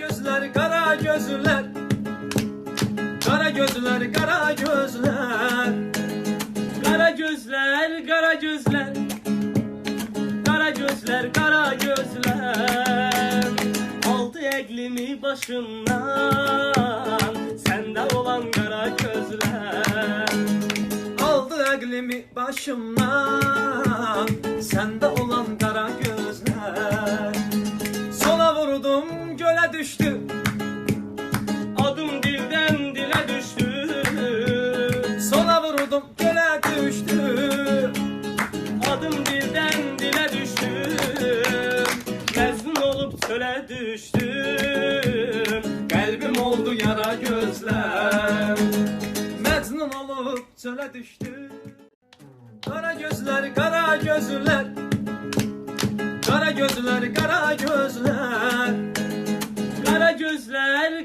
gözler, kara gözler. Kara gözler, kara gözler. Kara gözler, kara gözler. Kara gözler, kara gözler. Aldı eklimi başımdan, sende olan kara gözler. Aldı eklimi başımdan, sende olan kara gözler. Sola vurdum göle düştü, Adım dilden dile düştü. sola vurdum göle düştü. Adım dilden dile düştü. Mecnun olup çöle düştüm. Kalbim oldu yara gözler. Mecnun olup çöle düştü. Kara gözler, kara gözler. Kara gözler, kara gözler. Kara gözler,